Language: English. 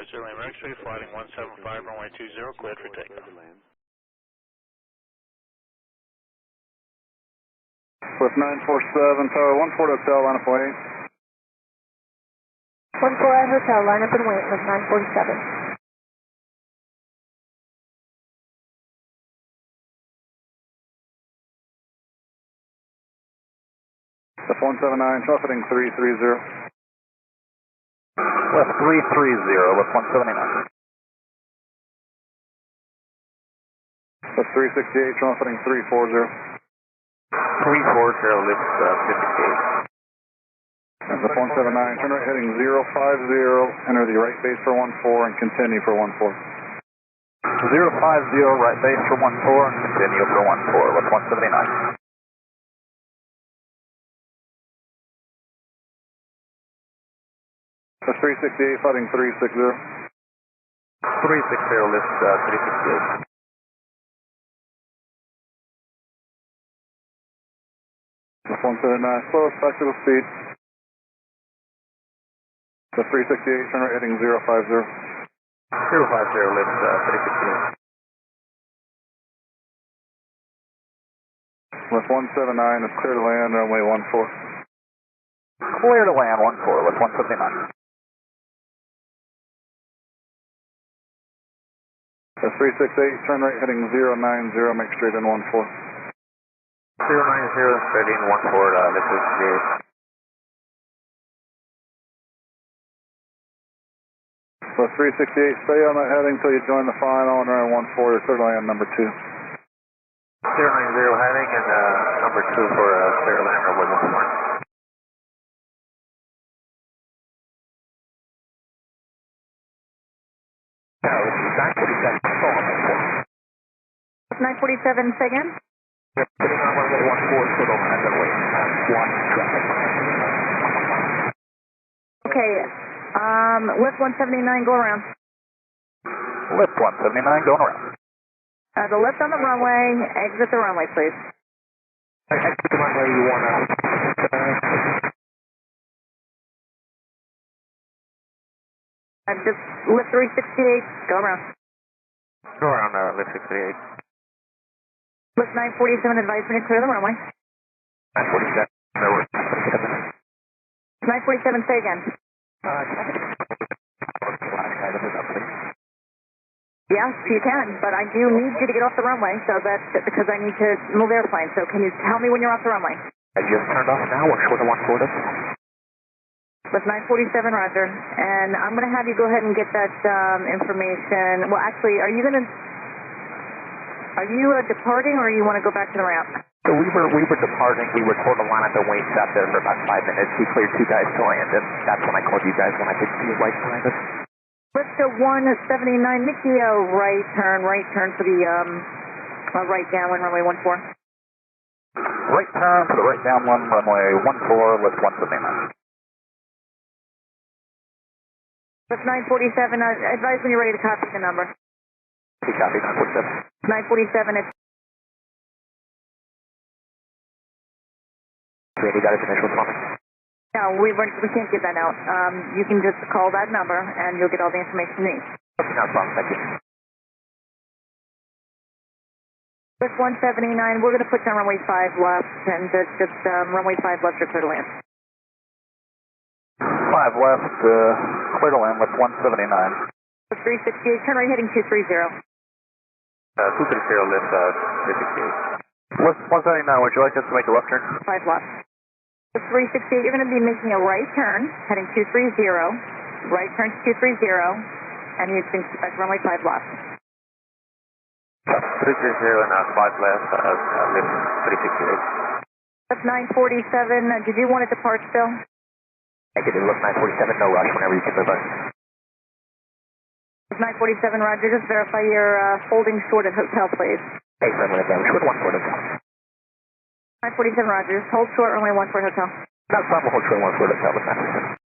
Advisor, Lima X-ray, flighting 175, runway 20, cleared for takeoff. With 947, tower 14 hotel, line up and wait. 14 hotel, line up and wait with 947. Lift 179, trafficking 330. Lift 330, lift 179. Lift 368, trafficking 340. 340, lift 58. And lift 179, turn right heading 050, enter the right base for 14 and continue for 14. 050, right base for 14 and continue for 14, lift 179. Lift 368, flighting 360. 360, lift 368. Lift 179, slowest practical speed. Lift 368, turn right heading 050. 050, lift 368. Lift 179 is clear to land, runway 14. Clear to land 14, lift 179. Lift 368, turn right heading 090, make straight in 14. 090, straight in 14, lift 368. Lift 368, stay on that heading until you join the final and run 14, you're clear to land number 2. 090 heading and number 2 for clear to land runway 14. 947, say again? Yep, sitting on runway 14, total land runway 1 traffic. Okay, lift 179, go around. Lift 179, going around. The lift on the runway, exit the runway, please. Exit the runway, you want to... Just lift 368, go around. Go around, lift 638. Lift 947, advise me to clear the runway. 947, no worries. 947, say again. Yes, you can, but I do need you to get off the runway, so that's because I need to move airplanes. So can you tell me when you're off the runway? I just turned off now, we're short of 140. Lift 947, roger. And I'm going to have you go ahead and get that information. Well, actually, are you departing or you want to go back to the ramp? So we were departing. We were told to line up and wait. Sat there for about 5 minutes. We cleared 2 guys to land, and that's when I called you guys when I could see lights behind us. Lift to 179, Mickey, right turn for the right downwind runway 14. Right turn for the right downwind runway 14, lift 179. Lift 947, advise when you're ready to copy the number. Copy, 947. 947, it's... Randy got his initials for me. No, we can't give that out. You can just call that number and you'll get all the information you need. Okay, no problem, thank you. Lift 179, we're going to put you on runway 5 left, and just runway 5 left or clear to land. 5 left, clear to land, lift 179. Lift 368, turn right heading 230. 230, lift 368. Lift 179, would you like us to make a left turn? 5 left. Lift 368, you're going to be making a right turn, heading 230, right turn to 230, and you can expect runway 5 left. 330 and 5 left, lift 368. Lift 947, did you want to depart still? Negative, lift 947, no rush whenever you can move us. Lift 947, roger, just verify your holding short at hotel, please. Hey, friendly, again, short 1 hotel. 947, roger, just hold short, runway 14 hotel. No problem, hold short 1 hotel, lift 947.